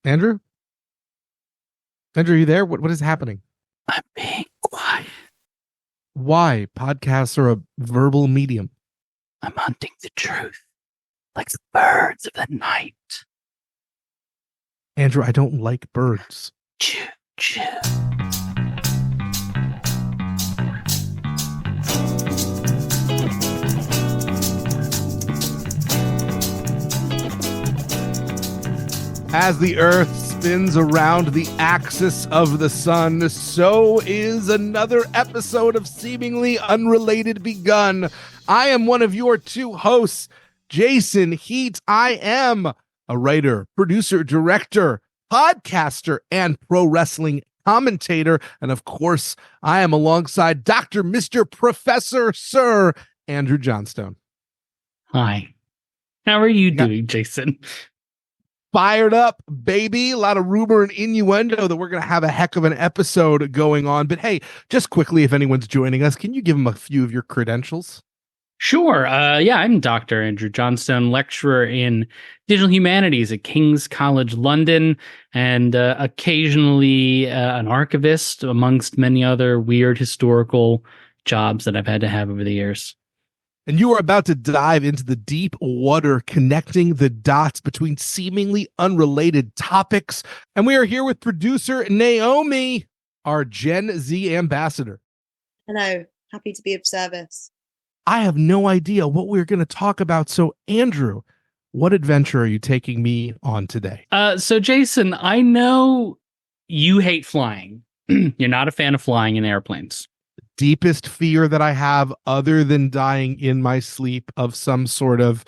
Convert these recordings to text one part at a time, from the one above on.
Andrew? Andrew, are you there? What is happening? I'm being quiet. Why? Podcasts are a verbal medium. I'm hunting the truth, like the birds of the night. Andrew, I don't like birds. Choo, choo. As the Earth spins around the axis of the sun, so is another episode of Seemingly Unrelated begun. I am one of your two hosts, Jason Heat. I am a writer, producer, director, podcaster, and pro wrestling commentator. And of course, I am alongside Dr. Mr. Professor Sir Andrew Johnstone. Hi. How are you doing, Jason? Fired up, baby. A lot of rumor and innuendo that we're going to have a heck of an episode going on. But hey, just quickly, if anyone's joining us, can you give them a few of your credentials? Sure. I'm Dr. Andrew Johnstone, lecturer in digital humanities at King's College London, and occasionally an archivist, amongst many other weird historical jobs that I've had to have over the years. And you are about to dive into the deep water, connecting the dots between seemingly unrelated topics. And we are here with producer Naomi, our Gen Z ambassador. Hello, happy to be of service. I have no idea what we're going to talk about. So, Andrew, what adventure are you taking me on today? So, Jason, I know you hate flying. You're not a fan of flying in airplanes. Deepest fear that I have, other than dying in my sleep of some sort of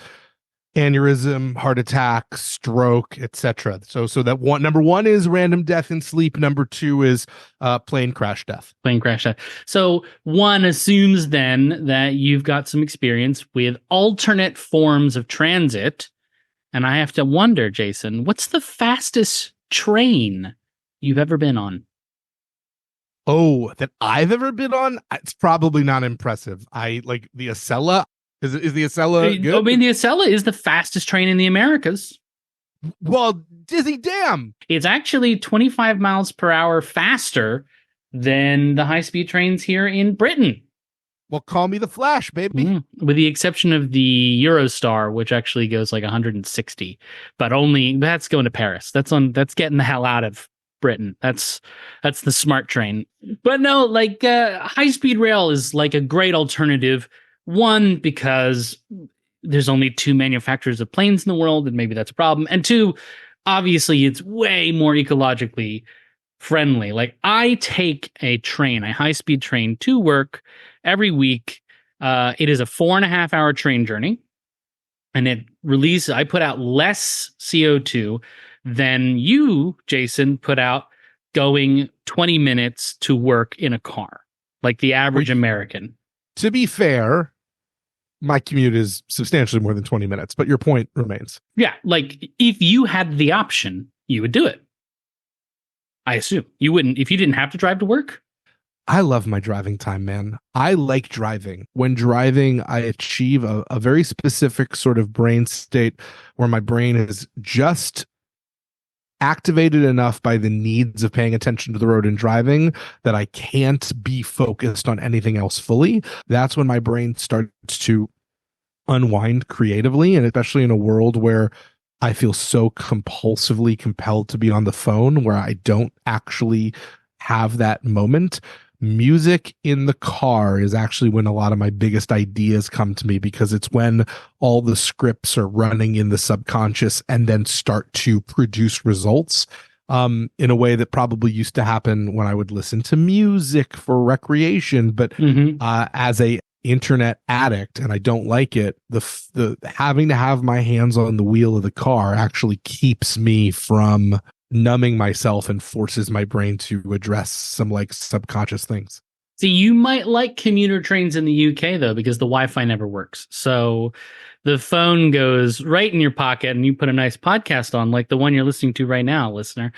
aneurysm, heart attack, stroke, etc. So that number one is random death in sleep. Number two is plane crash death. Plane crash death. So one assumes then that you've got some experience with alternate forms of transit. And I have to wonder, Jason, what's the fastest train you've ever been on? Oh, that I've ever been on? It's probably not impressive. I like the Acela. Is the Acela good? I mean, the Acela is the fastest train in the Americas. Well, dizzy damn. It's actually 25 miles per hour faster than the high-speed trains here in Britain. Well, call me the Flash, baby. With the exception of the Eurostar, which actually goes like 160, but that's going to Paris. That's getting the hell out of Britain. That's the smart train. But no, like high-speed rail is like a great alternative. One, because there's only two manufacturers of planes in the world, and maybe that's a problem. And two, obviously it's way more ecologically friendly. Like I take a high-speed train to work every week. It is a 4.5 hour train journey, and I put out less CO2 than you, Jason, put out going 20 minutes to work in a car, like the average American. To be fair, my commute is substantially more than 20 minutes, but your point remains. Yeah, like if you had the option, you would do it. I assume you wouldn't if you didn't have to drive to work. I love my driving time, man. I like driving. When driving, I achieve a very specific sort of brain state where my brain is just activated enough by the needs of paying attention to the road and driving that I can't be focused on anything else fully. That's when my brain starts to unwind creatively, and especially in a world where I feel so compulsively compelled to be on the phone where I don't actually have that moment. Music in the car is actually when a lot of my biggest ideas come to me, because it's when all the scripts are running in the subconscious and then start to produce results in a way that probably used to happen when I would listen to music for recreation. But as a internet addict, and I don't like it, the having to have my hands on the wheel of the car actually keeps me from numbing myself and forces my brain to address some like subconscious things. See, you might like commuter trains in the UK though, because the Wi-Fi never works. So the phone goes right in your pocket and you put a nice podcast on, like the one you're listening to right now, listener.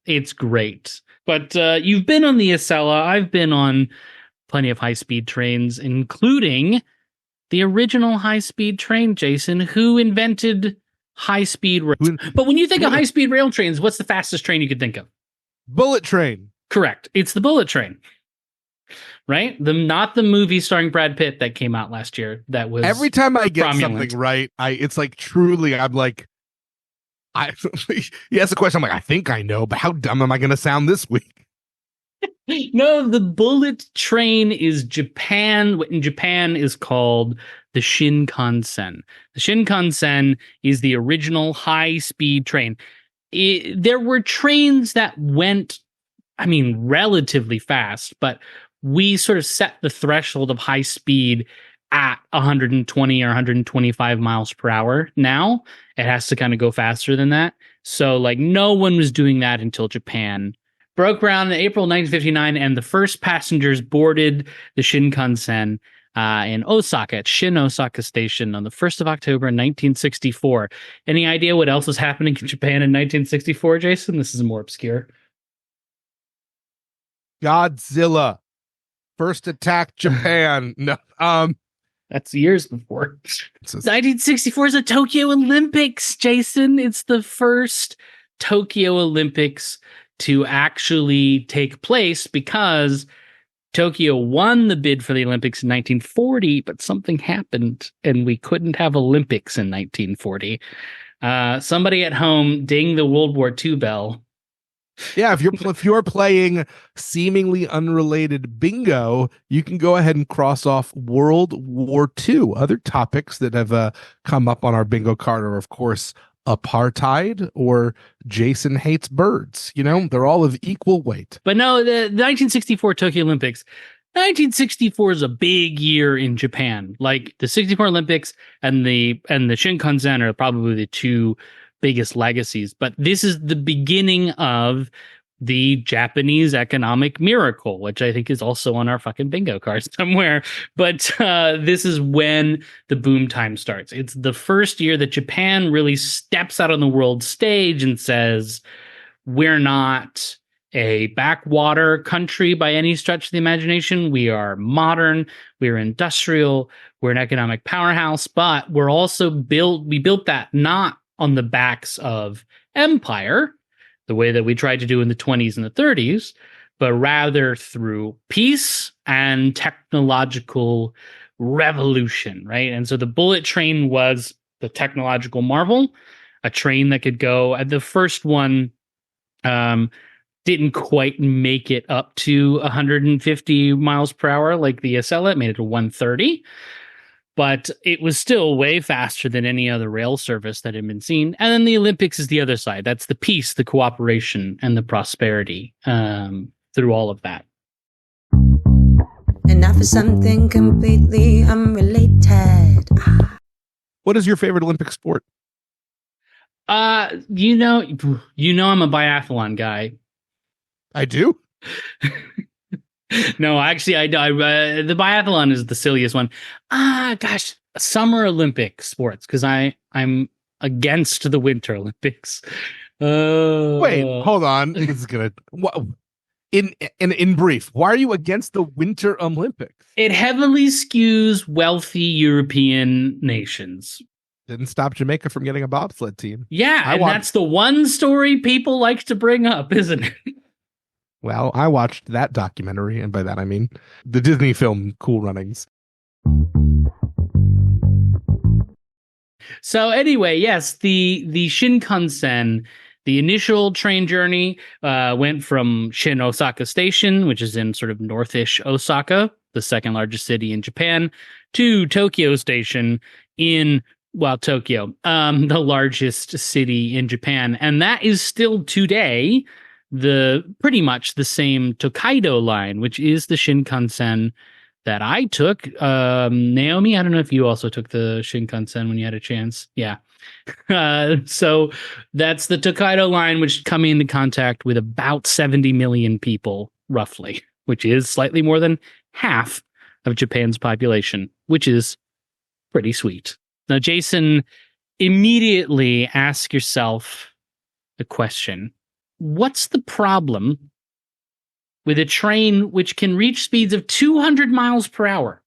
It's great. But you've been on the Acela. I've been on plenty of high-speed trains, including the original high-speed train, Jason. Who invented high-speed rails. Who- But when you think of high-speed rail trains, what's the fastest train you could think of? Bullet train. Correct. It's the bullet train. Right? Not the movie starring Brad Pitt that came out last year. That was Every time I get cromulent. something right, it's like truly, I'm like, he asks a question, I'm like, I think I know, but how dumb am I going to sound this week? No, the bullet train is Japan. What in Japan is called the Shinkansen. The Shinkansen is the original high-speed train. There were trains that went, relatively fast, but we sort of set the threshold of high speed at 120 or 125 miles per hour. Now it has to kind of go faster than that. So like no one was doing that until Japan broke ground in April 1959, and the first passengers boarded the Shinkansen in Osaka at Shin Osaka Station on the 1st of October 1964. Any idea what else was happening in Japan in 1964, Jason? This is more obscure. Godzilla. First attack Japan. No, that's years before. 1964 is the Tokyo Olympics, Jason. It's the first Tokyo Olympics to actually take place because Tokyo won the bid for the Olympics in 1940, but something happened and we couldn't have Olympics in 1940. Somebody at home ding the World War II bell. Yeah, if you're playing seemingly unrelated bingo, you can go ahead and cross off World War II. Other topics that have come up on our bingo card are, of course, apartheid or Jason hates birds. They're all of equal weight. But no, the 1964 Tokyo Olympics. 1964 is a big year in Japan. Like the 64 Olympics and the Shinkansen are probably the two biggest legacies, but this is the beginning of the Japanese economic miracle, which I think is also on our fucking bingo card somewhere. But this is when the boom time starts. It's the first year that Japan really steps out on the world stage and says, we're not a backwater country by any stretch of the imagination. We are modern, we're industrial, we're an economic powerhouse, but we're also we built that not on the backs of empire, the way that we tried to do in the 20s and the 30s, but rather through peace and technological revolution, right? And so the bullet train was the technological marvel, a train that could go, and the first one didn't quite make it up to 150 miles per hour like the Acela. It made it to 130. But it was still way faster than any other rail service that had been seen. And then the Olympics is the other side. That's the peace, the cooperation, and the prosperity through all of that. And now for something completely unrelated. What is your favorite Olympic sport? I'm a biathlon guy. I do? No, actually, I the biathlon is the silliest one. Gosh, Summer Olympic sports, because I'm against the Winter Olympics. Wait, hold on. This is gonna. In brief, why are you against the Winter Olympics? It heavily skews wealthy European nations. Didn't stop Jamaica from getting a bobsled team. Yeah, that's the one story people like to bring up, isn't it? Well, I watched that documentary, and by that I mean the Disney film Cool Runnings. So anyway, yes, the Shinkansen, the initial train journey went from Shin Osaka Station, which is in sort of northish Osaka, the second largest city in Japan, to Tokyo Station in Tokyo, the largest city in Japan, and that is still today pretty much the same Tokaido line, which is the Shinkansen that I took. Naomi, I don't know if you also took the Shinkansen when you had a chance. Yeah. So that's the Tokaido line, which come into contact with about 70 million people, roughly, which is slightly more than half of Japan's population, which is pretty sweet. Now, Jason, immediately ask yourself the question: what's the problem with a train which can reach speeds of 200 miles per hour?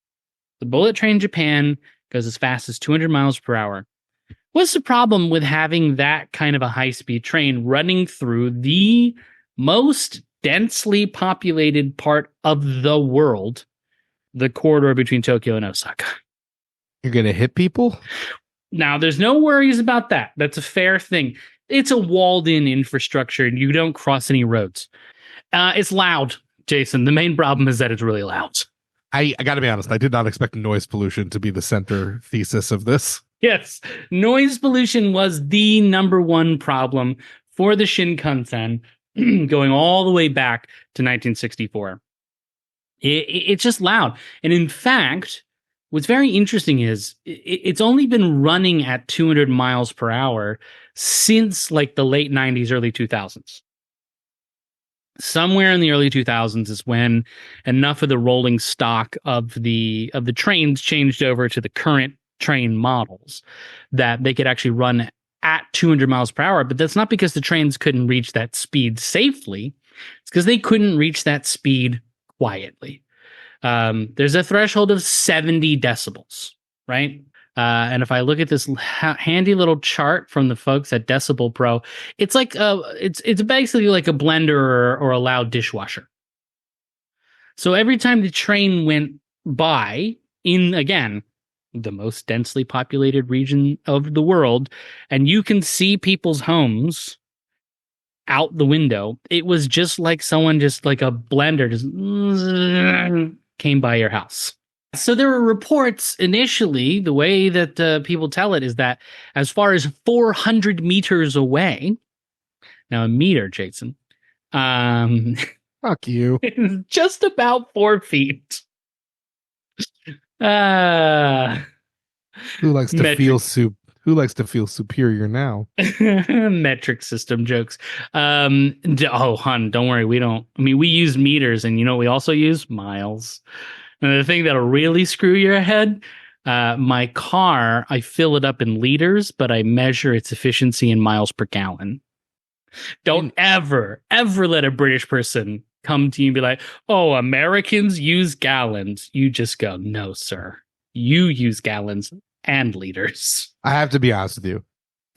The bullet train in Japan goes as fast as 200 miles per hour. What's the problem with having that kind of a high-speed train running through the most densely populated part of the world, the corridor between Tokyo and Osaka? You're going to hit people? Now, there's no worries about that. That's a fair thing. It's a walled-in infrastructure, and you don't cross any roads. It's loud, Jason. The main problem is that it's really loud. I got to be honest. I did not expect noise pollution to be the center thesis of this. Yes, noise pollution was the number one problem for the Shinkansen going all the way back to 1964. It's just loud. And in fact, what's very interesting is it's only been running at 200 miles per hour since like the late 90s, early 2000s. Somewhere in the early 2000s is when enough of the rolling stock of the trains changed over to the current train models that they could actually run at 200 miles per hour. But that's not because the trains couldn't reach that speed safely. It's because they couldn't reach that speed quietly. There's a threshold of 70 decibels, right? And if I look at this handy little chart from the folks at Decibel Pro, it's like it's basically like a blender or a loud dishwasher. So every time the train went by in, again, the most densely populated region of the world, and you can see people's homes out the window, it was just like someone just like a blender just came by your house. So there were reports initially, the way that people tell it is that as far as 400 meters away, now a meter, Jason, Fuck you. just about 4 feet. Who likes to Metric. feel Who likes to feel superior now? Metric system jokes. Oh, hon, don't worry. We use meters, and you know what we also use? Miles. And the thing that'll really screw your head, my car, I fill it up in liters, but I measure its efficiency in miles per gallon. Don't ever let a British person come to you and be like, oh, Americans use gallons. You just go, no, sir. You use gallons and liters. I have to be honest with you.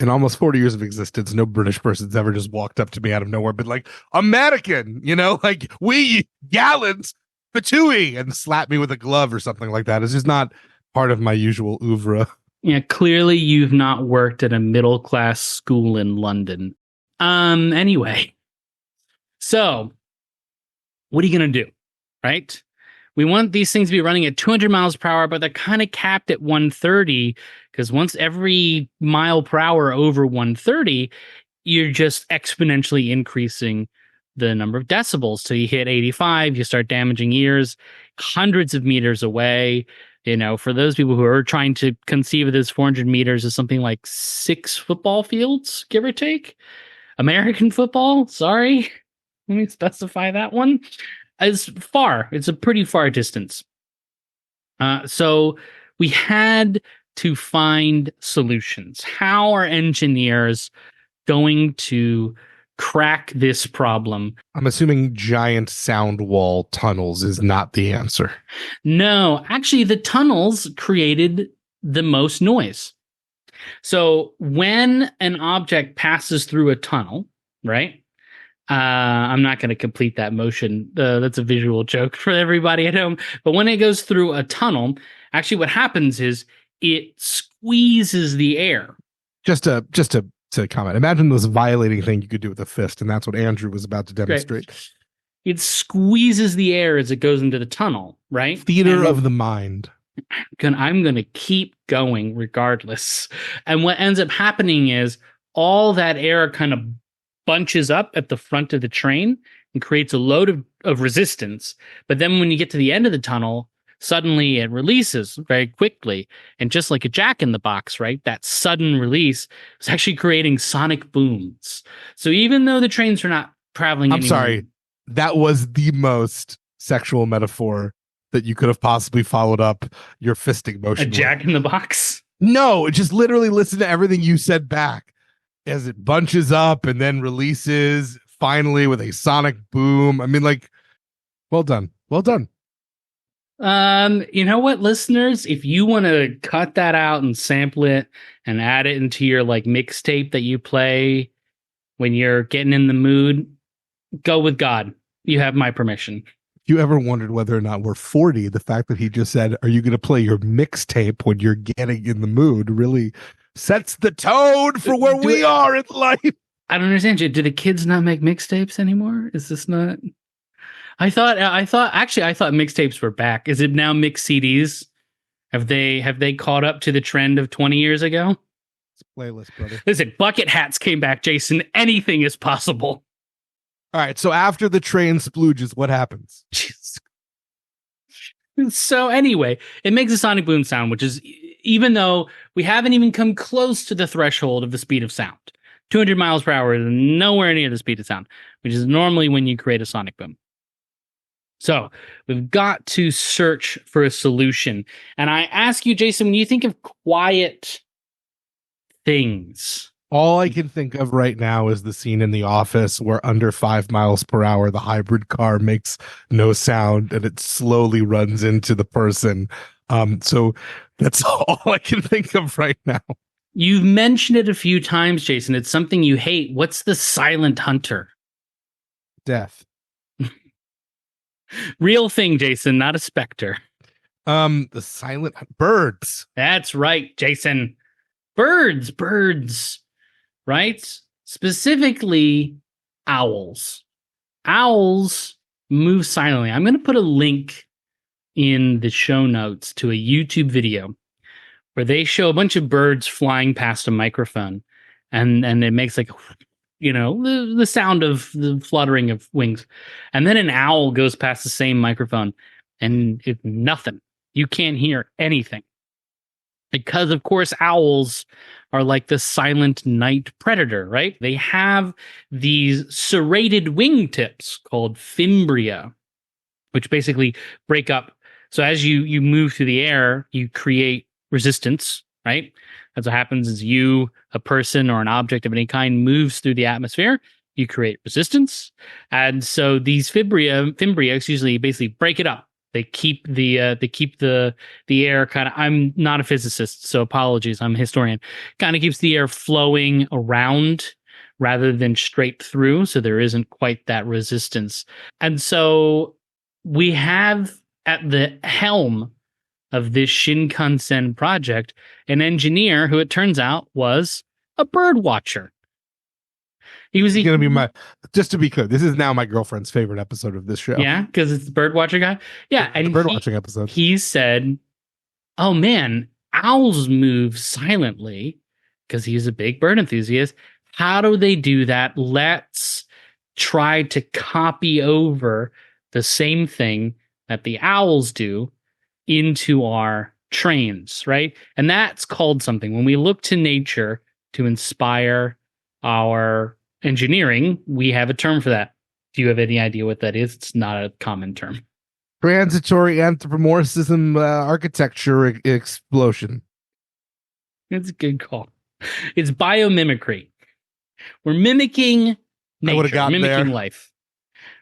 In almost 40 years of existence, no British person's ever just walked up to me out of nowhere, been like, American, like we gallons, patooey, and slap me with a glove or something like that. It's just not part of my usual oeuvre. Yeah, clearly you've not worked at a middle-class school in London. Anyway. So, what are you going to do, right? We want these things to be running at 200 miles per hour, but they're kind of capped at 130 because once every mile per hour over 130, you're just exponentially increasing the number of decibels. So you hit 85, you start damaging ears hundreds of meters away. For those people who are trying to conceive of this 400 meters as something like 6 football fields, give or take. American football, sorry. Let me specify that one. It's far. It's a pretty far distance. So we had to find solutions. How are engineers going to crack this problem? I'm assuming giant sound wall tunnels is not the answer. No, actually, the tunnels created the most noise. So when an object passes through a tunnel, right? I'm not going to complete that motion. That's a visual joke for everybody at home. But when it goes through a tunnel, actually what happens is it squeezes the air. Just to comment, imagine this violating thing you could do with a fist, and that's what Andrew was about to demonstrate. Great. It squeezes the air as it goes into the tunnel, right? Theater of the mind. I'm going to keep going regardless. And what ends up happening is all that air kind of bunches up at the front of the train and creates a load of resistance. But then when you get to the end of the tunnel, suddenly it releases very quickly. And just like a jack in the box, right? That sudden release is actually creating sonic booms. So even though the trains are not traveling I'm sorry, that was the most sexual metaphor that you could have possibly followed up your fisting motion. A jack in the box? No, just literally listen to everything you said back as it bunches up and then releases finally with a sonic boom. I mean, well done. Well done. You know what, listeners? If you want to cut that out and sample it and add it into your like mixtape that you play when you're getting in the mood, go with God. You have my permission. If you ever wondered whether or not we're 40, the fact that he just said, "Are you going to play your mixtape when you're getting in the mood?" really sets the tone for where we are in life. I don't understand. Do the kids not make mixtapes anymore? Is this not? I thought mixtapes were back. Is it now mixed CDs? Have they caught up to the trend of 20 years ago? It's playlist, brother. Listen, bucket hats came back, Jason. Anything is possible. All right. So after the train splooges, what happens? Jesus. So anyway, it makes a sonic boom sound, which is, even though we haven't even come close to the threshold of the speed of sound, 200 miles per hour is nowhere near the speed of sound, which is normally when you create a sonic boom. So we've got to search for a solution. And I ask you, Jason, when you think of quiet things, all I can think of right now is the scene in The Office where under 5 miles per hour, the hybrid car makes no sound and it slowly runs into the person. So that's all I can think of right now. You've mentioned it a few times, Jason. It's something you hate. What's the silent hunter? Death. Real thing, Jason, not a specter. The silent birds. That's right, Jason. Birds, right? Specifically, owls. Owls move silently. I'm going to put a link in the show notes to a YouTube video where they show a bunch of birds flying past a microphone, and it makes like, the sound of the fluttering of wings. And then an owl goes past the same microphone and it's nothing. You can't hear anything. Because, of course, owls are like the silent night predator, right? They have these serrated wingtips called fimbria, which basically break up. So as you move through the air, you create resistance, right? That's what happens is a person or an object of any kind moves through the atmosphere, you create resistance. And so these fimbria usually basically break it up. They keep the air kind of, I'm not a physicist, so apologies, I'm a historian, kind of keeps the air flowing around rather than straight through. So there isn't quite that resistance. And so we have at the helm of this Shinkansen project an engineer who it turns out was a bird watcher. He was going to be just to be clear, this is now my girlfriend's favorite episode of this show. Yeah, because it's the bird watcher guy. Yeah, and the bird watching episode. He said, "Oh man, owls move silently," because he's a big bird enthusiast. How do they do that? Let's try to copy over the same thing that the owls do into our trains, right? And that's called something. When we look to nature to inspire our engineering, we have a term for that. Do you have any idea what that is? It's not a common term. Transitory anthropomorphism architecture explosion. It's a good call. It's biomimicry. We're mimicking nature, mimicking life.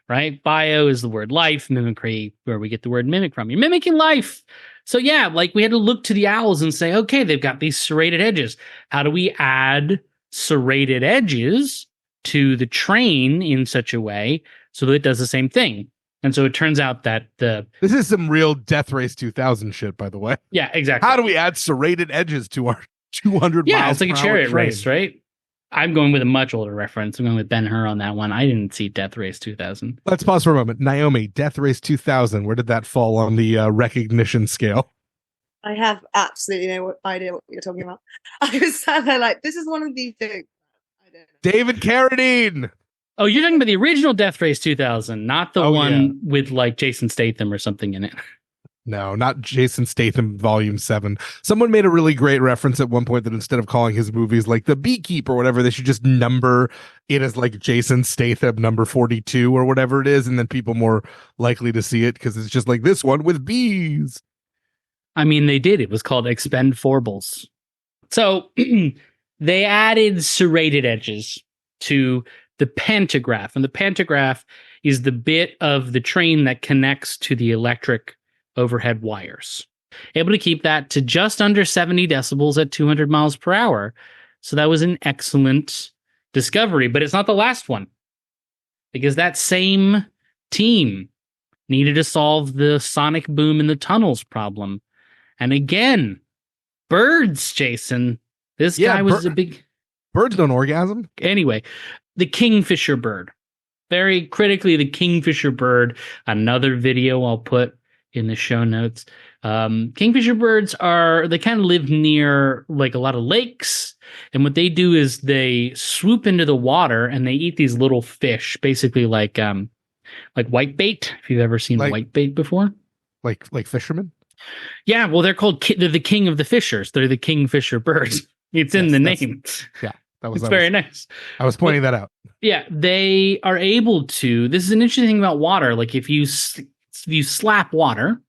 Right? Bio is the word life, mimicry, where we get the word mimic from. You're mimicking life. So yeah, like we had to look to the owls and say, okay, they've got these serrated edges. How do we add serrated edges to the train in such a way so that it does the same thing? And so it turns out that this is some real Death Race 2000 shit, by the way. Yeah, exactly. How do we add serrated edges to our 200 miles? Yeah, it's like a chariot train? Race, right? I'm going with a much older reference. I'm going with Ben-Hur on that one. I didn't see Death Race 2000. Let's pause for a moment. Naomi, Death Race 2000, where did that fall on the recognition scale? I have absolutely no idea what you're talking about. I was sat there like, this is one of these things. I don't know. David Carradine. Oh, you're talking about the original Death Race 2000, not the one with like Jason Statham or something in it. No, not Jason Statham Volume 7. Someone made a really great reference at one point that instead of calling his movies like The Beekeeper or whatever, they should just number it as like Jason Statham number 42 or whatever it is, and then people more likely to see it because it's just like this one with bees. I mean, they did. It was called Expendables. So they added serrated edges to the pantograph, and the pantograph is the bit of the train that connects to the electric overhead wires. Able to keep that to just under 70 decibels at 200 miles per hour. So that was an excellent discovery, but it's not the last one, because that same team needed to solve the sonic boom in the tunnels problem. And again, birds, Jason. This guy was a big... Birds don't orgasm. Anyway, the kingfisher bird. Very critically, the kingfisher bird. Another video I'll put in the show notes. Kingfisher birds they kind of live near like a lot of lakes. And what they do is they swoop into the water and they eat these little fish, basically like whitebait. If you've ever seen whitebait before. Like fishermen? Yeah, well, they're the king of the fishers. They're the kingfisher birds. It's in the name. Yeah. It's very nice. I was pointing that out. Yeah, they are able to. This is an interesting thing about water. Like if you slap water,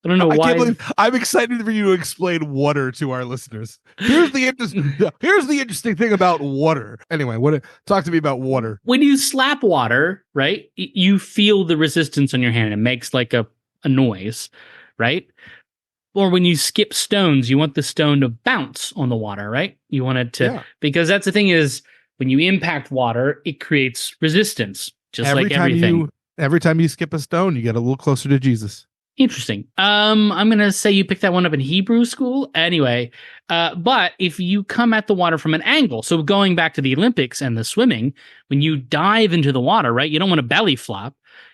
I don't know why. I'm excited for you to explain water to our listeners. Here's the interesting thing about water. Anyway, talk to me about water. When you slap water, right, you feel the resistance on your hand. It makes like a noise, right? Or when you skip stones, you want the stone to bounce on the water, right? You want it to, because that's the thing is when you impact water, it creates resistance, just like everything. Every time you skip a stone, you get a little closer to Jesus. Interesting. I'm going to say you picked that one up in Hebrew school. Anyway, but if you come at the water from an angle, so going back to the Olympics and the swimming, when you dive into the water, right, you don't want to belly flop.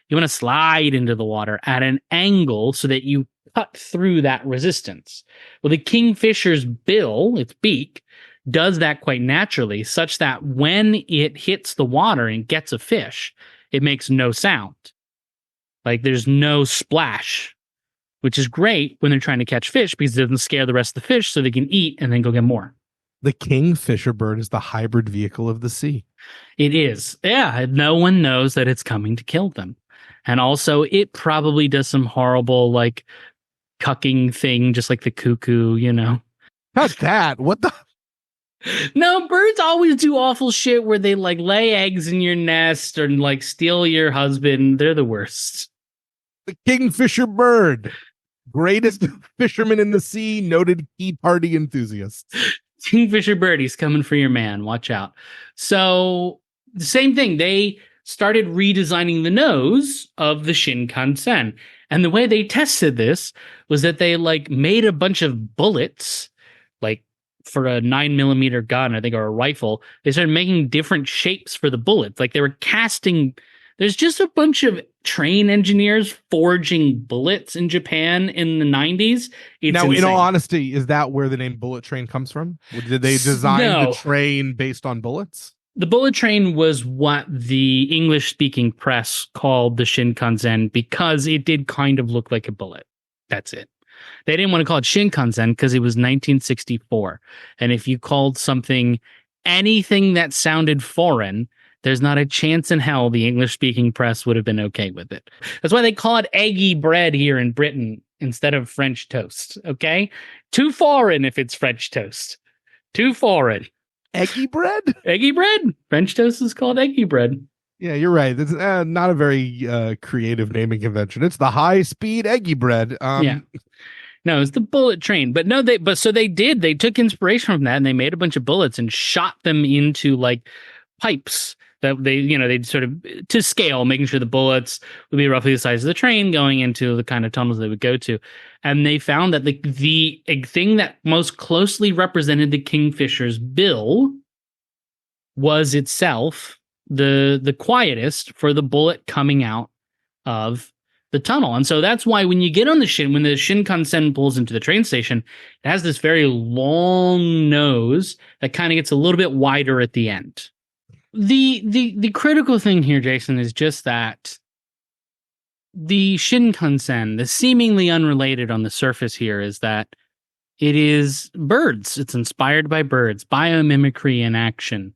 You want to slide into the water at an angle so that you cut through that resistance. Well, the kingfisher's bill, its beak, does that quite naturally, such that when it hits the water and gets a fish, it makes no sound. Like there's no splash, which is great when they're trying to catch fish because it doesn't scare the rest of the fish so they can eat and then go get more. The kingfisher bird is the hybrid vehicle of the sea. It is. Yeah, no one knows that it's coming to kill them. And also, it probably does some horrible, like, cucking thing, just like the cuckoo, you know? Not that. What the? No, birds always do awful shit where they, like, lay eggs in your nest or, like, steal your husband. They're the worst. The kingfisher bird. Greatest fisherman in the sea, noted key party enthusiast. Kingfisher bird, he's coming for your man. Watch out. So, the same thing. They started redesigning the nose of the Shinkansen. And the way they tested this was that they like made a bunch of bullets, like for a 9mm gun, I think, or a rifle. They started making different shapes for the bullets. Like they were casting. There's just a bunch of train engineers forging bullets in Japan in the 90s. Now, insane. In all honesty, is that where the name bullet train comes from? Did they design the train based on bullets? The bullet train was what the English-speaking press called the Shinkansen because it did kind of look like a bullet. That's it. They didn't want to call it Shinkansen because it was 1964. And if you called something anything that sounded foreign, there's not a chance in hell the English-speaking press would have been okay with it. That's why they call it eggy bread here in Britain instead of French toast, okay? Too foreign if it's French toast. Too foreign. Eggy bread? Eggy bread. French toast is called eggy bread. Yeah, you're right. It's not a very creative naming convention. It's the high-speed eggy bread. Yeah. No, it's the bullet train. But no, they took inspiration from that and they made a bunch of bullets and shot them into like pipes that they'd sort of to scale, making sure the bullets would be roughly the size of the train going into the kind of tunnels they would go to. And they found that the thing that most closely represented the kingfisher's bill was itself the quietest for the bullet coming out of the tunnel. And so that's why when you get on when the Shinkansen pulls into the train station, it has this very long nose that kind of gets a little bit wider at the end. The critical thing here, Jason, is just that the Shinkansen, the seemingly unrelated on the surface here, is that it is birds. It's inspired by birds, biomimicry in action.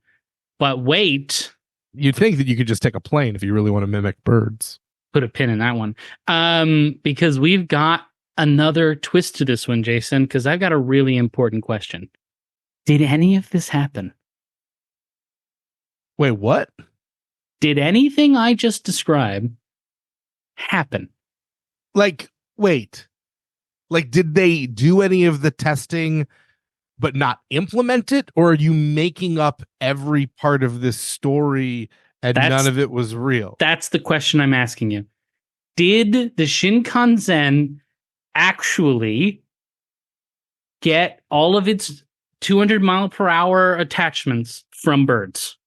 But wait. You'd think that you could just take a plane if you really want to mimic birds. Put a pin in that one. Because we've got another twist to this one, Jason, because I've got a really important question. Did any of this happen? Wait, what? Did anything I just described happen? Like, wait. Like, did they do any of the testing but not implement it? Or are you making up every part of this story and none of it was real? That's the question I'm asking you. Did the Shinkansen actually get all of its 200 mile per hour attachments from birds?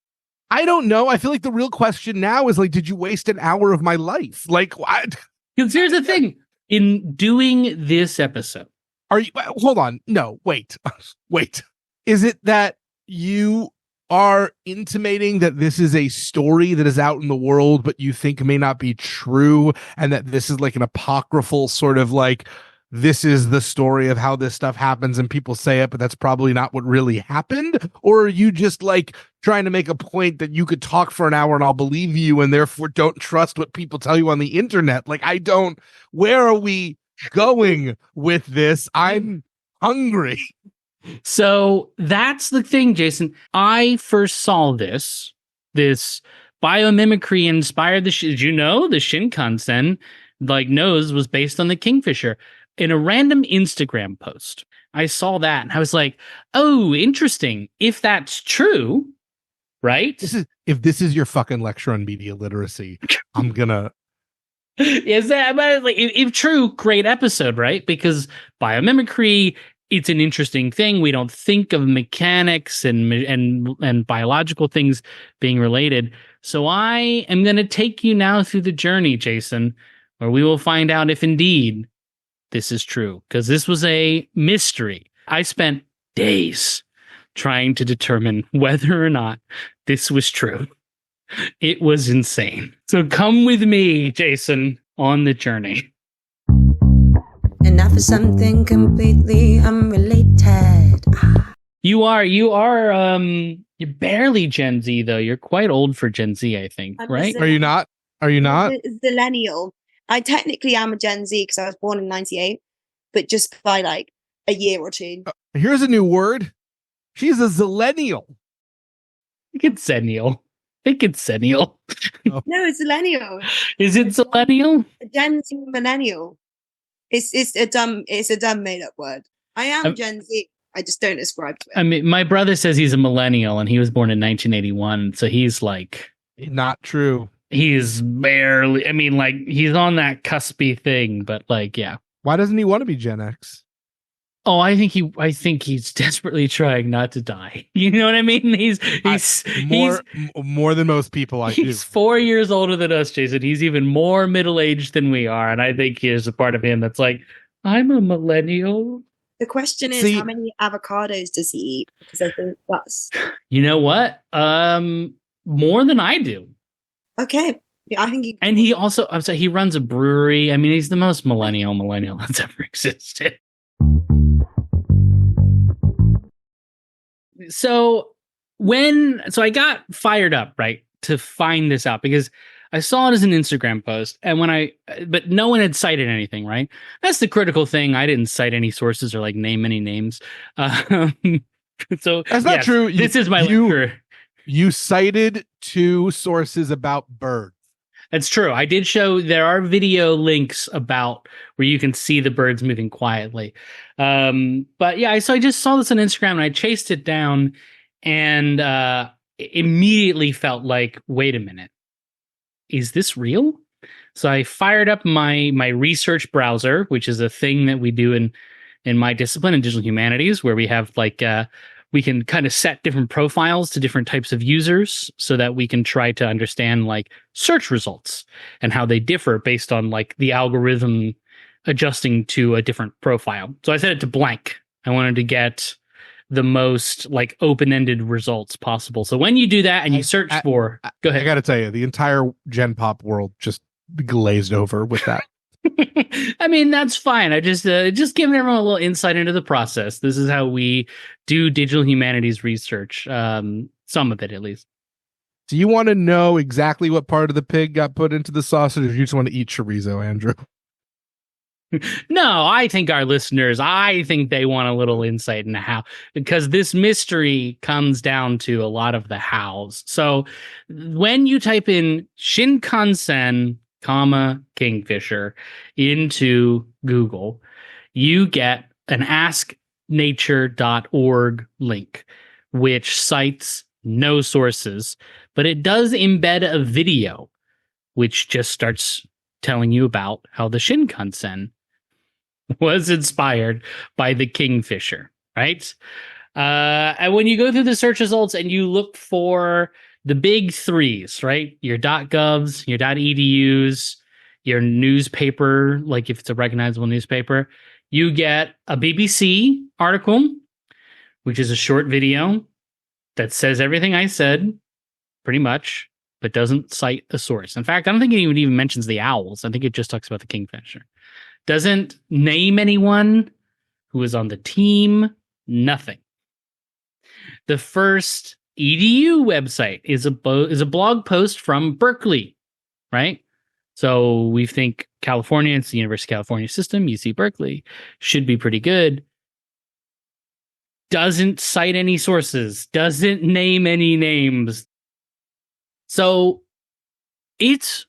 I don't know. I feel like the real question now is like, did you waste an hour of my life? Like, what? Because here's the thing. In doing this episode, Are you, hold on. No, wait. Wait. Is it that you are intimating that this is a story that is out in the world, but you think may not be true, and that this is like an apocryphal sort of like, this is the story of how this stuff happens and people say it, but that's probably not what really happened? Or are you just like trying to make a point that you could talk for an hour and I'll believe you and therefore don't trust what people tell you on the internet? Like, where are we going with this? I'm hungry. So that's the thing, Jason. I first saw this biomimicry inspired the Shinkansen nose was based on the kingfisher. In a random Instagram post, I saw that and I was like, oh, interesting. If that's true, right? If this is your fucking lecture on media literacy, I'm gonna. Is that if true, great episode, right? Because biomimicry, it's an interesting thing. We don't think of mechanics and biological things being related. So I am going to take you now through the journey, Jason, where we will find out if indeed this is true, because this was a mystery. I spent days trying to determine whether or not this was true. It was insane. So come with me, Jason, on the journey. And now for something completely unrelated. You're barely Gen Z though. You're quite old for Gen Z, I think, right? Are you not? Are you not? Zillennial. I technically am a Gen Z because I was born in 98, but just by like a year or two. Here's a new word. She's a zillennial. I think it's Zennial. No, it's Zillennial. Is it Zillennial? Gen Z millennial. It's a dumb made up word. I am Gen Z. I just don't ascribe to it. I mean, my brother says he's a millennial and he was born in 1981, so he's like not true. He's barely. I mean, like he's on that cuspy thing, but like, yeah. Why doesn't he want to be Gen X? Oh, I think he's desperately trying not to die. You know what I mean? He's more than most people. He's 4 years older than us, Jason. He's even more middle aged than we are, and I think there's a part of him that's like, I'm a millennial. The question is, how many avocados does he eat? Because I think that's. You know what? More than I do. Okay. Yeah, I think he also, I'm sorry, he runs a brewery. I mean, he's the most millennial that's ever existed. So I got fired up, right, to find this out because I saw it as an Instagram post, and but no one had cited anything, right? That's the critical thing. I didn't cite any sources or like name any names. So that's not true. This is my lecture. You cited 2 sources about birds. That's true. I did show there are video links about where you can see the birds moving quietly. But yeah, so I just saw this on Instagram and I chased it down and immediately felt like, wait a minute, is this real? So I fired up my research browser, which is a thing that we do in my discipline in digital humanities, where we have like we can kind of set different profiles to different types of users so that we can try to understand like search results and how they differ based on like the algorithm adjusting to a different profile. So I set it to blank. I wanted to get the most like open-ended results possible. So when you do that and you search go ahead. I got to tell you, the entire Gen Pop world just glazed over with that. I mean, that's fine. I just giving everyone a little insight into the process. This is how we do digital humanities research. Some of it, at least. Do you want to know exactly what part of the pig got put into the sausage, or do you just want to eat chorizo, Andrew? No, I think our listeners, they want a little insight into how, because this mystery comes down to a lot of the hows. So when you type in Shinkansen, kingfisher into Google, you get an asknature.org link, which cites no sources, but it does embed a video, which just starts telling you about how the Shinkansen was inspired by the Kingfisher, right? And when you go through the search results and you look for the big threes, right? Your .govs, your .edus, your newspaper, like if it's a recognizable newspaper, you get a BBC article, which is a short video that says everything I said, pretty much, but doesn't cite a source. In fact, I don't think it even mentions the owls. I think it just talks about the Kingfisher. Doesn't name anyone who was on the team, nothing. The first EDU website is a blog post from Berkeley, right? So we think California, it's the University of California system, UC Berkeley, should be pretty good. Doesn't cite any sources, doesn't name any names. So it's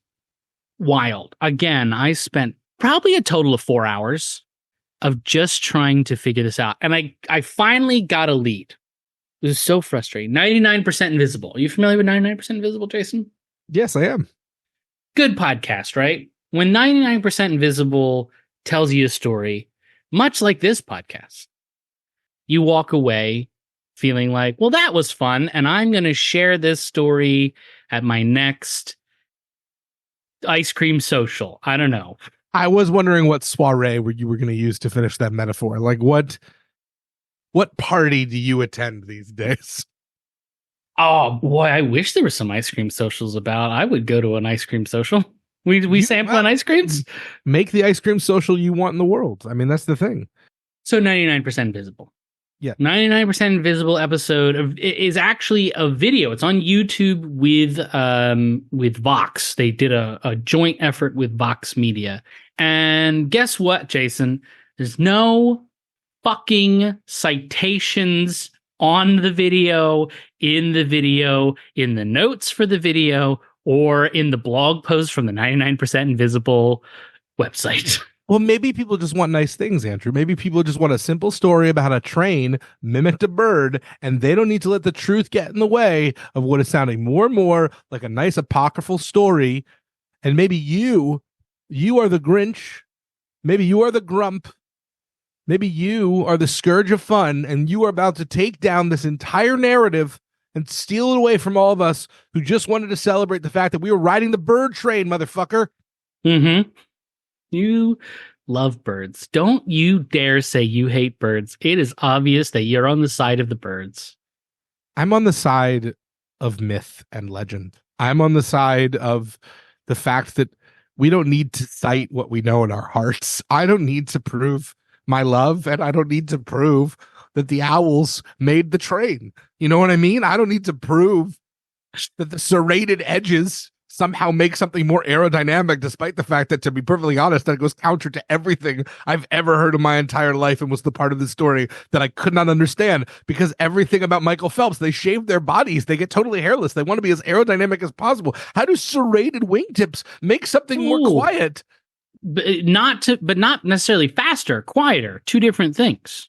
wild. Again, I spent probably a total of 4 hours of just trying to figure this out. And I finally got a lead. It was so frustrating. 99% Invisible. Are you familiar with 99% Invisible, Jason? Yes, I am. Good podcast, right? When 99% Invisible tells you a story, much like this podcast, you walk away feeling like, well, that was fun, and I'm going to share this story at my next ice cream social. I don't know. I was wondering what soiree you were going to use to finish that metaphor. Like, what party do you attend these days? Oh boy, I wish there were some ice cream socials about. I would go to an ice cream social. We sample on ice creams. Make the ice cream social you want in the world. I mean, that's the thing. So 99% Invisible. Yeah. 99% Invisible episode is actually a video. It's on YouTube with Vox. They did a joint effort with Vox Media. And guess what, Jason? There's no fucking citations on the video, in the notes for the video, or in the blog post from the 99% Invisible website. Well, maybe people just want nice things, Andrew. Maybe people just want a simple story about how a train mimicked a bird, and they don't need to let the truth get in the way of what is sounding more and more like a nice apocryphal story. And maybe you are the Grinch. Maybe you are the Grump. Maybe you are the scourge of fun, and you are about to take down this entire narrative and steal it away from all of us who just wanted to celebrate the fact that we were riding the bird train, motherfucker. Mm-hmm. You love birds. Don't you dare say you hate birds. It is obvious that you're on the side of the birds. I'm on the side of myth and legend. I'm on the side of the fact that we don't need to cite what we know in our hearts. I don't need to prove my love, and I don't need to prove that the owls made the train. You know what I mean? I don't need to prove that the serrated edges somehow make something more aerodynamic, despite the fact that, to be perfectly honest, that goes counter to everything I've ever heard in my entire life and was the part of the story that I could not understand. Because everything about Michael Phelps, they shave their bodies, they get totally hairless, they want to be as aerodynamic as possible. How do serrated wingtips make something more quiet? But not necessarily faster, quieter. Two different things.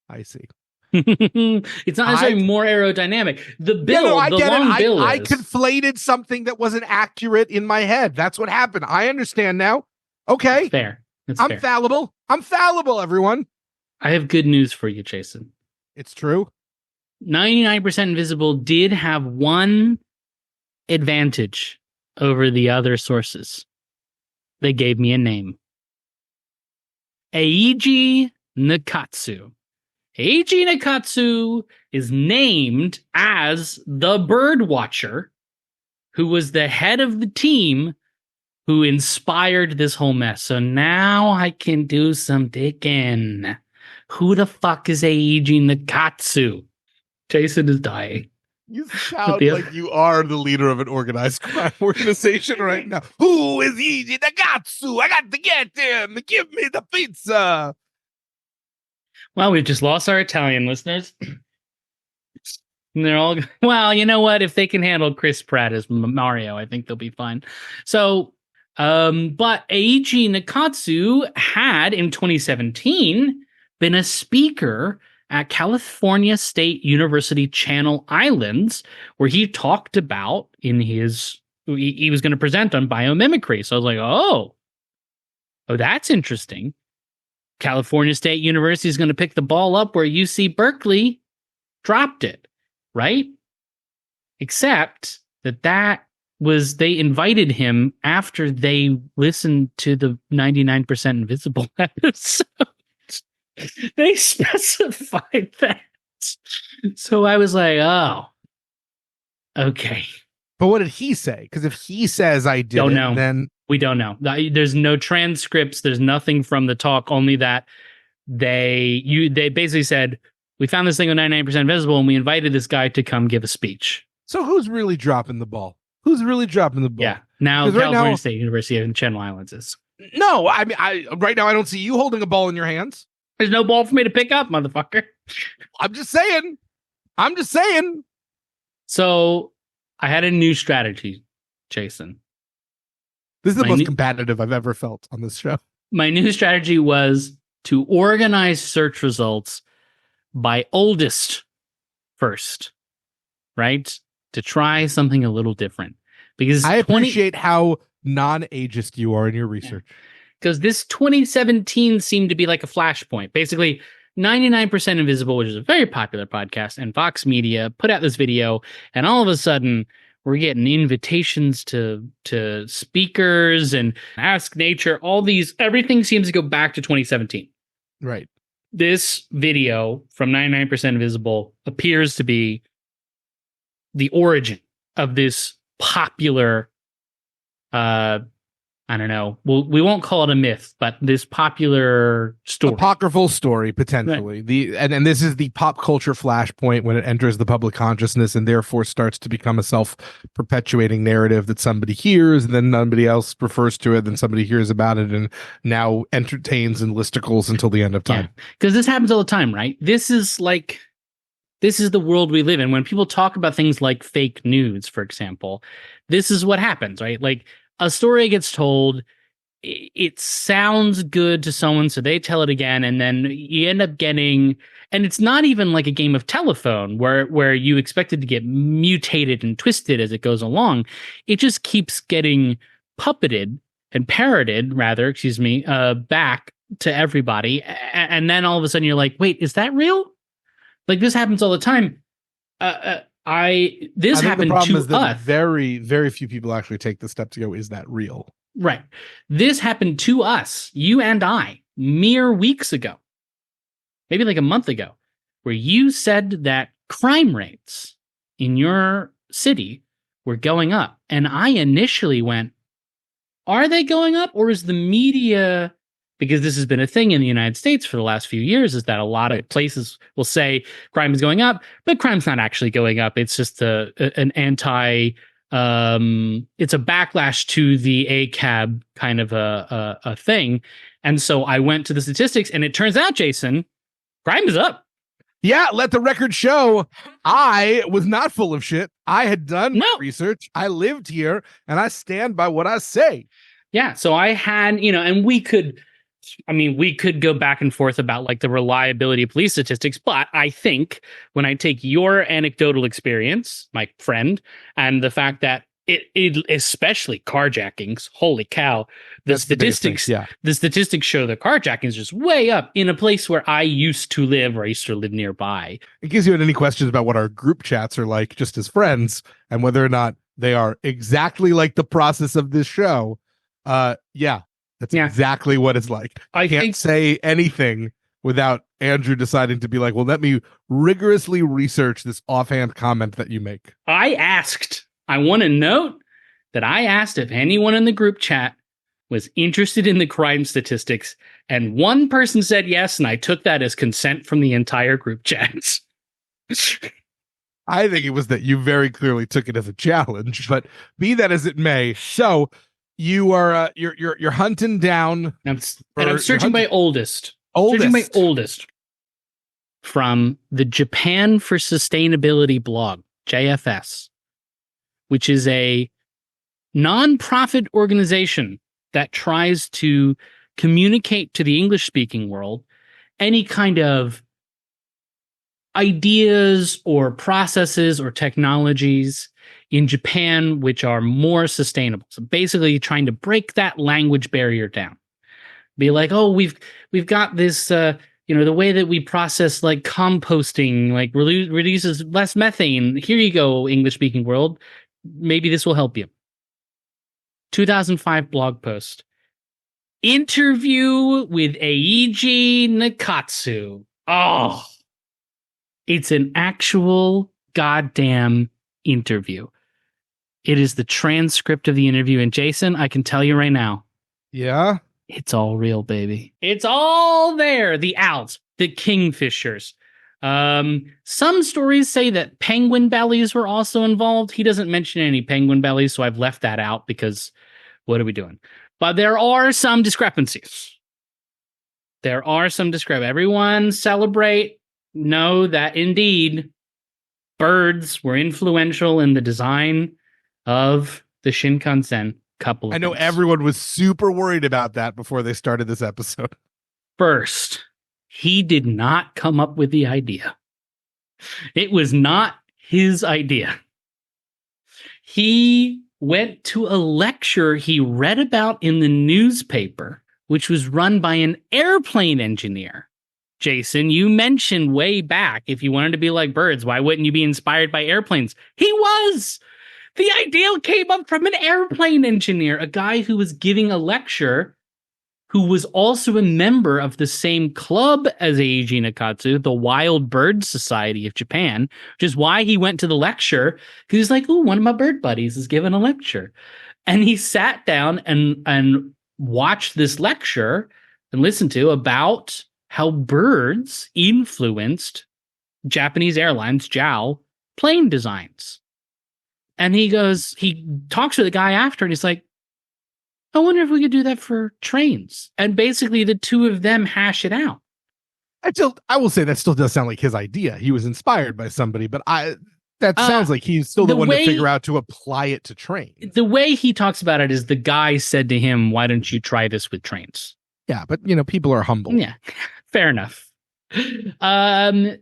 I see. It's not necessarily more aerodynamic. The bill, I get long it. bill I is. conflated something that wasn't accurate in my head. That's what happened. I understand now. Okay. It's fair. I'm fair. fallible. I'm fallible, everyone. I have good news for you, Jason. It's true. 99% Invisible did have one advantage over the other sources. They gave me a name. Eiji Nakatsu. Eiji Nakatsu is named as the bird watcher who was the head of the team who inspired this whole mess. So now I can do some digging. Who the fuck is Eiji Nakatsu? Jason is dying. You sound like you are the leader of an organized crime organization right now. Who is Eiji Nakatsu? I got to get him. Give me the pizza. Well, we've just lost our Italian listeners. And they're all, well, you know what? If they can handle Chris Pratt as Mario, I think they'll be fine. So But Eiji Nakatsu had, in 2017, been a speaker at California State University Channel Islands, where he talked about he was going to present on biomimicry. So I was like, oh, that's interesting. California State University is going to pick the ball up where UC Berkeley dropped it, right? Except that was, they invited him after they listened to the 99% Invisible episode. They specified that. So I was like, oh, okay. But what did he say? Because if he says I did Don't it, know. then We don't know. There's no transcripts. There's nothing from the talk, only that they basically said, we found this thing on 99% Invisible and we invited this guy to come give a speech. so who's really dropping the ball? Who's really dropping the ball? Yeah. Now 'Cause right California now- State University in Channel Islands is. No, I mean, right now I don't see you holding a ball in your hands. There's no ball for me to pick up, motherfucker. I'm just saying. So I had a new strategy, Jason. This is the My most new- competitive I've ever felt on this show. My new strategy was to organize search results by oldest first, right? To try something a little different. Because I appreciate how non-ageist you are in your research. because this 2017 seemed to be like a flashpoint. Basically, 99% Invisible, which is a very popular podcast, and Vox Media put out this video, and all of a sudden we're getting invitations to speakers and Ask Nature, everything seems to go back to 2017. Right. This video from 99% Invisible appears to be the origin of this popular, I don't know. Well, we won't call it a myth, but this popular story. Apocryphal story, potentially. Right. And this is the pop culture flashpoint when it enters the public consciousness and therefore starts to become a self-perpetuating narrative that somebody hears, and then somebody else refers to it, then somebody hears about it, and now entertains in listicles until the end of time. Because this happens all the time, right? This is the world we live in. When people talk about things like fake news, for example, this is what happens, right? Like, a story gets told, it sounds good to someone, so they tell it again, and then you end up getting, and it's not even like a game of telephone where you expect it to get mutated and twisted as it goes along. It just keeps getting puppeted and parroted, back to everybody, and then all of a sudden you're like, wait, is that real? Like, this happens all the time. This happened to us. Very, very few people actually take the step to go, is that real? Right. This happened to us, you and I, mere weeks ago, maybe like a month ago, where you said that crime rates in your city were going up. And I initially went, are they going up? Or is the media, because this has been a thing in the United States for the last few years, is that a lot of places will say crime is going up, but crime's not actually going up. It's just it's a backlash to the ACAB kind of a thing. And so I went to the statistics, and it turns out, Jason, crime is up. Yeah, let the record show I was not full of shit. I had done my research. I lived here, and I stand by what I say. Yeah, so I had, and we could go back and forth about like the reliability of police statistics, but I think when I take your anecdotal experience, my friend, and the fact that it especially carjackings, holy cow, the statistics show the carjacking is just way up in a place where I used to live nearby. In case you had any questions about what our group chats are like just as friends and whether or not they are exactly like the process of this show, that's exactly what it's like. I can't say anything without Andrew deciding to be like, well, let me rigorously research this offhand comment that you make. I want to note that I asked if anyone in the group chat was interested in the crime statistics, and one person said yes, and I took that as consent from the entire group chat. I think it was that you very clearly took it as a challenge, but be that as it may. So you are you're hunting down, and I'm searching by oldest. Searching by oldest from the Japan for Sustainability blog, JFS, which is a non-profit organization that tries to communicate to the English-speaking world any kind of ideas or processes or technologies in Japan which are more sustainable. So basically trying to break that language barrier down. Be like, oh, we've got this the way that we process like composting like reduces less methane. Here you go, English speaking world. Maybe this will help you. 2005 blog post. Interview with Eiji Nakatsu. Oh, it's an actual goddamn interview. It is the transcript of the interview. And Jason, I can tell you right now. Yeah? It's all real, baby. It's all there. The owls, the kingfishers. Some stories say that penguin bellies were also involved. He doesn't mention any penguin bellies, so I've left that out because what are we doing? But there are some discrepancies. Everyone celebrate. Know that indeed birds were influential in the design of the Shinkansen. Couple of I know things. everyone was super worried about that before they started this episode. First, he did not come up with the idea. It was not his idea. He went to a lecture he read about in the newspaper, which was run by an airplane engineer. Jason, you mentioned way back, if you wanted to be like birds, why wouldn't you be inspired by airplanes? He was! The idea came up from an airplane engineer, a guy who was giving a lecture, who was also a member of the same club as Eiji Nakatsu, the Wild Bird Society of Japan, which is why he went to the lecture. He was like, oh, one of my bird buddies is giving a lecture. And he sat down and watched this lecture and listened to about how birds influenced Japanese Airlines, JAL, plane designs. And he talks to the guy after, and he's like, I wonder if we could do that for trains. And basically the two of them hash it out. I will say that still does sound like his idea. He was inspired by somebody, but that sounds like he's still the one to figure out to apply it to trains. The way he talks about it is the guy said to him, why don't you try this with trains? Yeah, but people are humble. Yeah, fair enough.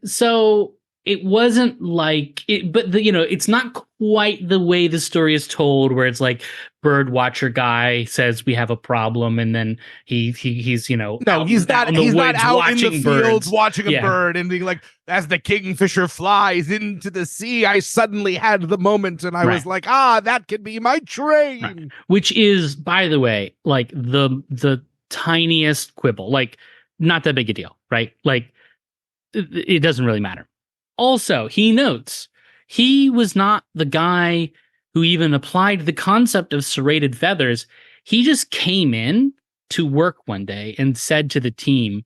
So it wasn't like it, but it's not quite the way the story is told, where it's like bird watcher guy says we have a problem, and then he's he's not out in the fields watching a bird and being like, as the kingfisher flies into the sea, I suddenly had the moment and I was like, that could be my train. Right. Which is, by the way, like the tiniest quibble, like not that big a deal, right? Like it doesn't really matter. Also, he notes he was not the guy who even applied the concept of serrated feathers. He just came in to work one day and said to the team,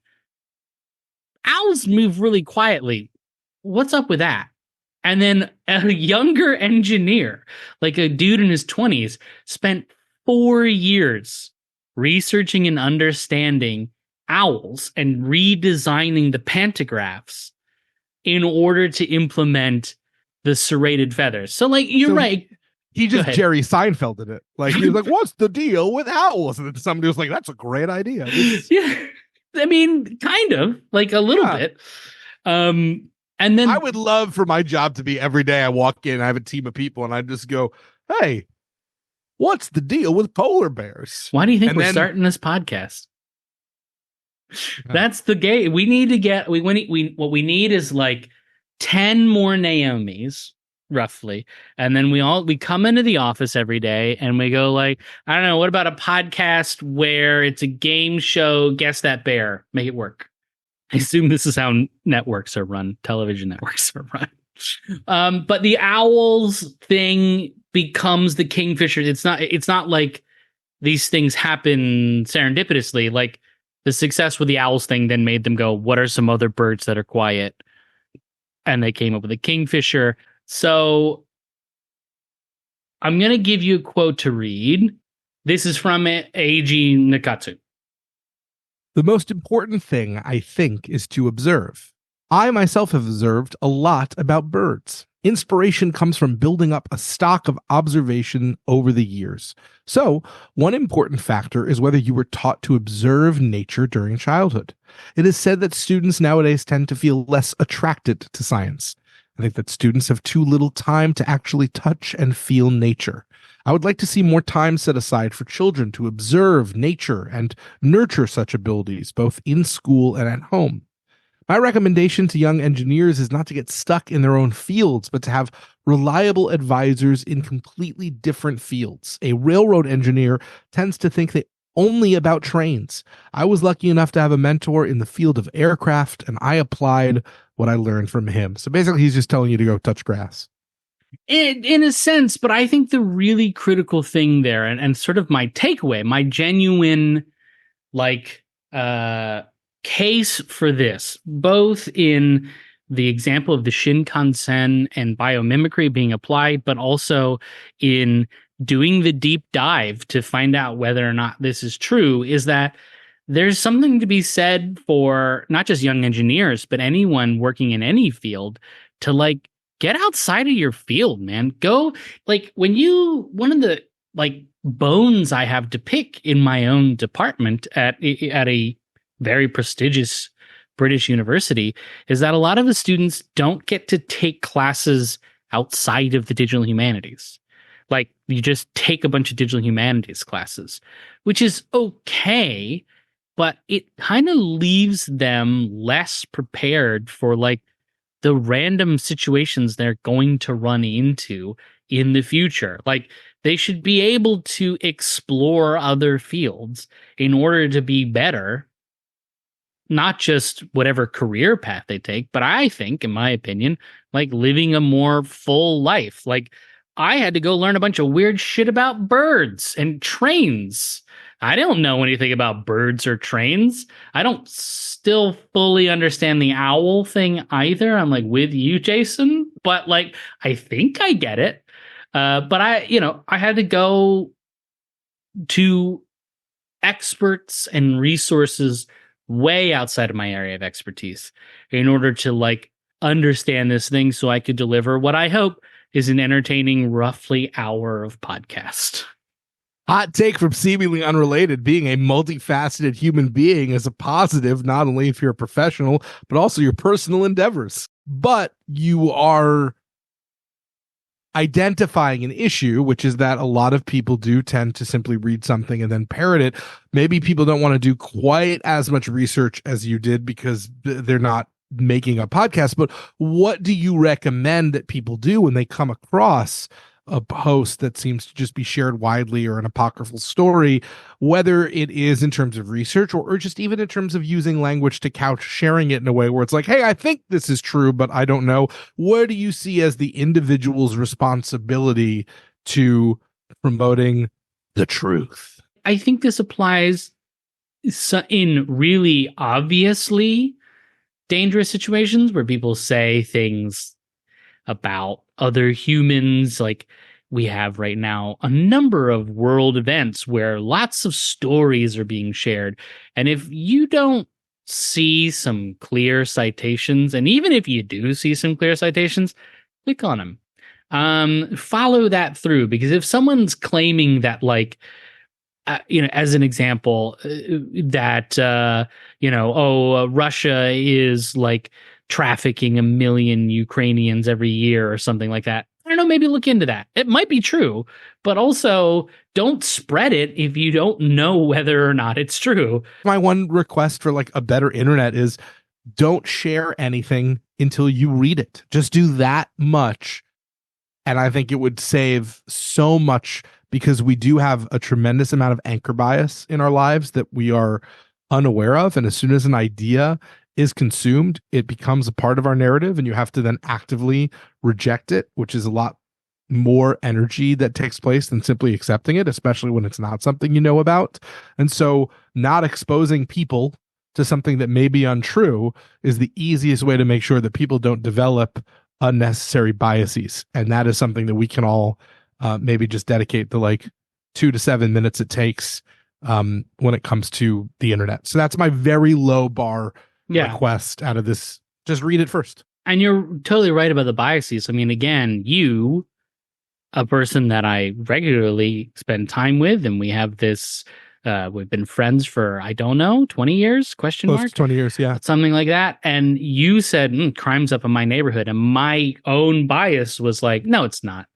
owls move really quietly. What's up with that? And then a younger engineer, like a dude in his 20s, spent 4 years researching and understanding owls and redesigning the pantographs in order to implement the serrated feathers. So, like, you're right. He just Jerry Seinfelded it. Like, he was like, what's the deal with owls? And then somebody was like, that's a great idea. Yeah. I mean, kind of. Like, a little bit. And then I would love for my job to be every day I walk in, I have a team of people, and I just go, hey, what's the deal with polar bears? Why do you think we're starting this podcast? That's the game. We need to get what we need is like 10 more Naomis, roughly. And then we come into the office every day and we go like, I don't know, what about a podcast where it's a game show, Guess That Bear? Make it work. I assume this is how networks are run, television networks are run. But the owls thing becomes the kingfisher. It's not like these things happen serendipitously. Like, the success with the owls thing then made them go, what are some other birds that are quiet? And they came up with a kingfisher. So I'm going to give you a quote to read. This is from Eiji Nakatsu. The most important thing, I think, is to observe. I myself have observed a lot about birds. Inspiration comes from building up a stock of observation over the years. So, one important factor is whether you were taught to observe nature during childhood. It is said that students nowadays tend to feel less attracted to science. I think that students have too little time to actually touch and feel nature. I would like to see more time set aside for children to observe nature and nurture such abilities, both in school and at home. My recommendation to young engineers is not to get stuck in their own fields, but to have reliable advisors in completely different fields. A railroad engineer tends to think they only about trains. I was lucky enough to have a mentor in the field of aircraft, and I applied what I learned from him. So basically, he's just telling you to go touch grass. In a sense, but I think the really critical thing there, and sort of my takeaway, my genuine, case for this, both in the example of the Shinkansen and biomimicry being applied, but also in doing the deep dive to find out whether or not this is true, is that there's something to be said for not just young engineers, but anyone working in any field to get outside of your field, man. Go, one of the bones I have to pick in my own department at a very prestigious British university is that a lot of the students don't get to take classes outside of the digital humanities. You just take a bunch of digital humanities classes, which is okay, but it kind of leaves them less prepared for the random situations they're going to run into in the future. They should be able to explore other fields in order to be better, not just whatever career path they take, but I think, in my opinion, living a more full life. I had to go learn a bunch of weird shit about birds and trains. I don't know anything about birds or trains. I don't still fully understand the owl thing either. I'm with you, Jason, but I think I get it. But I had to go to experts and resources way outside of my area of expertise in order to understand this thing so I could deliver what I hope is an entertaining roughly hour of podcast. Hot take from Seemingly Unrelated: being a multifaceted human being is a positive, not only if you're a professional, but also your personal endeavors. But you are identifying an issue, which is that a lot of people do tend to simply read something and then parrot it. Maybe people don't want to do quite as much research as you did because they're not making a podcast. But what do you recommend that people do when they come across a post that seems to just be shared widely or an apocryphal story, whether it is in terms of research or just even in terms of using language to couch sharing it in a way where it's hey, I think this is true, but I don't know. What do you see as the individual's responsibility to promoting the truth? I think this applies in really obviously dangerous situations where people say things about other humans. We have right now a number of world events where lots of stories are being shared. And if you don't see some clear citations, and even if you do see some clear citations, click on them. Follow that through, because if someone's claiming that as an example, that Russia is trafficking 1 million Ukrainians every year or something like that, I don't know, maybe look into that. It might be true, but also don't spread it if you don't know whether or not it's true. My one request for a better internet is don't share anything until you read it. Just do that much. And I think it would save so much, because we do have a tremendous amount of anchor bias in our lives that we are unaware of. And as soon as an idea is consumed, it becomes a part of our narrative, and you have to then actively reject it, which is a lot more energy that takes place than simply accepting it, especially when it's not something you know about. And so not exposing people to something that may be untrue is the easiest way to make sure that people don't develop unnecessary biases. And that is something that we can all maybe just dedicate the 2 to 7 minutes it takes when it comes to the internet. So that's my very low bar request out of this. Just read it first. And you're totally right about the biases. I mean, again, you, a person that I regularly spend time with, and we have this, we've been friends for, I don't know, 20 years, question Close mark? to 20 years, yeah. Something like that. And you said, crime's up in my neighborhood. And my own bias was like, no, it's not.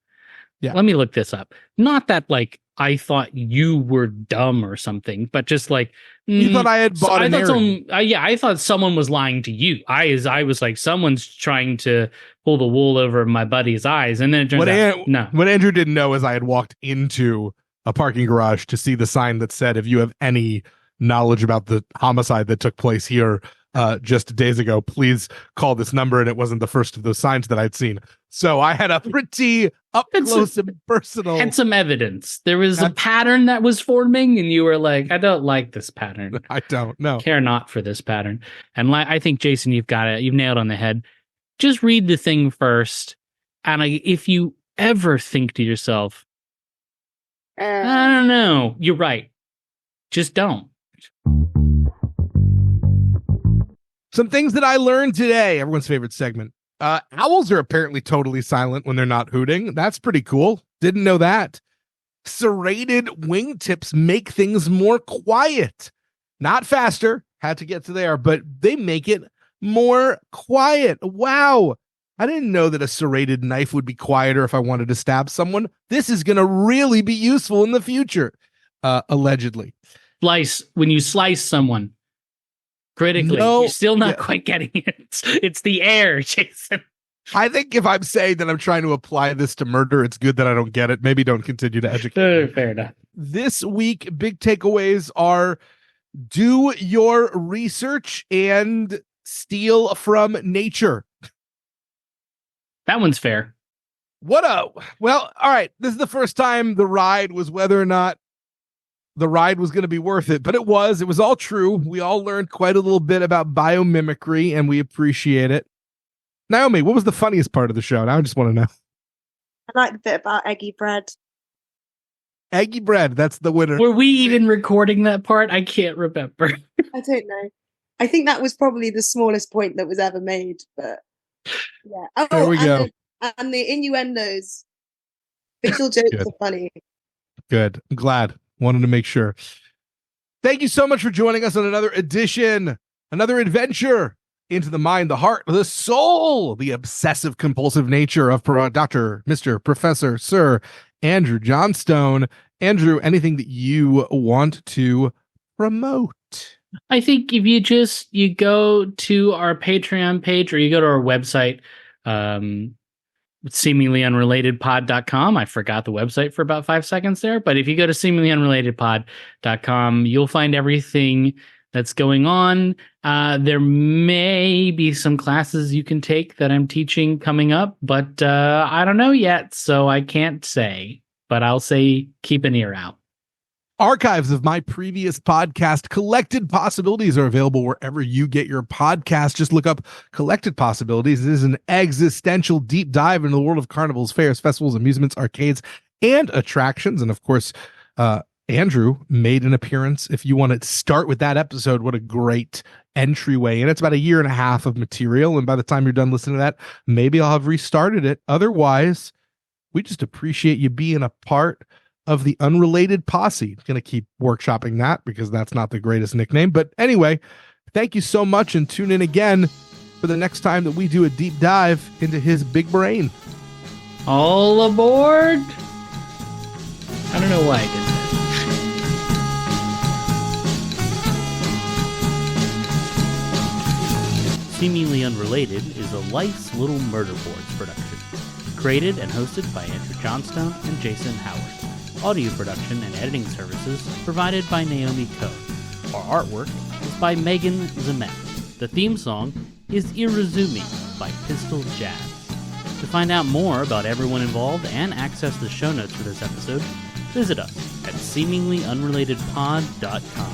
Yeah. Let me look this up. Not that like I thought you were dumb or something, but just like You thought I had bought an errand. I thought someone was lying to you. I was like, someone's trying to pull the wool over my buddy's eyes, and then it turns out no. What Andrew didn't know is I had walked into a parking garage to see the sign that said, "If you have any knowledge about the homicide that took place here just days ago, please call this number." And it wasn't the first of those signs that I'd seen. So I had a pretty up close and personal. Had some evidence. There was a pattern that was forming, and you were like, I don't like this pattern. I don't know. Care not for this pattern. And I think, Jason, you've nailed it on the head. Just read the thing first. And if you ever think to yourself, I don't know, you're right. Just don't. Some things that I learned today, everyone's favorite segment. Owls are apparently totally silent when they're not hooting. That's pretty cool. Didn't know that. Serrated wingtips make things more quiet. Not faster. Had to get to there, but they make it more quiet. Wow. I didn't know that a serrated knife would be quieter if I wanted to stab someone. This is going to really be useful in the future. Allegedly. When you slice someone critically, you're still not quite getting it. It's the air, Jason. I think if I'm saying that I'm trying to apply this to murder, it's good that I don't get it. Maybe don't continue to educate. Fair enough. This week, big takeaways are do your research and steal from nature. That one's fair. Well, all right. This is the first time the ride was whether or not the ride was going to be worth it, but it was all true. We all learned quite a little bit about biomimicry, and we appreciate it. Naomi, what was the funniest part of the show? Now I just want to know. I like the bit about eggy bread. Eggy bread, that's the winner. Were we even recording that part? I can't remember. I don't know. I think that was probably the smallest point that was ever made, but yeah. Oh, there we go. And the innuendos. Visual jokes are funny. Good. I'm glad. Wanted to make sure. Thank you so much for joining us on another edition, another adventure into the mind, the heart, the soul, the obsessive compulsive nature of Dr. Mr. Professor Sir Andrew Johnstone. Andrew, anything that you want to promote? I think if you go to our Patreon page or you go to our website, seeminglyunrelatedpod.com. I forgot the website for about 5 seconds there, but if you go to seeminglyunrelatedpod.com, you'll find everything that's going on. There may be some classes you can take that I'm teaching coming up, but I don't know yet, so I can't say, but I'll say keep an ear out. Archives of my previous podcast, Collected Possibilities, are available wherever you get your podcast. Just look up Collected Possibilities. It is an existential deep dive into the world of carnivals, fairs, festivals, amusements, arcades, and attractions. And of course, Andrew made an appearance. If you want to start with that episode, what a great entryway. And it's about 1.5 years of material. And by the time you're done listening to that, maybe I'll have restarted it. Otherwise, we just appreciate you being a part of the Unrelated Posse. Going to keep workshopping that because that's not the greatest nickname. But anyway, thank you so much, and tune in again for the next time that we do a deep dive into his big brain. All aboard! I don't know why I did that. Seemingly Unrelated is a Life's Little Murder Boards production. Created and hosted by Andrew Johnstone and Jason Howard. Audio production and editing services provided by Naomi Coe. Our artwork is by Megan Zemet. The theme song is Irizumi by Pistol Jazz. To find out more about everyone involved and access the show notes for this episode, visit us at seeminglyunrelatedpod.com.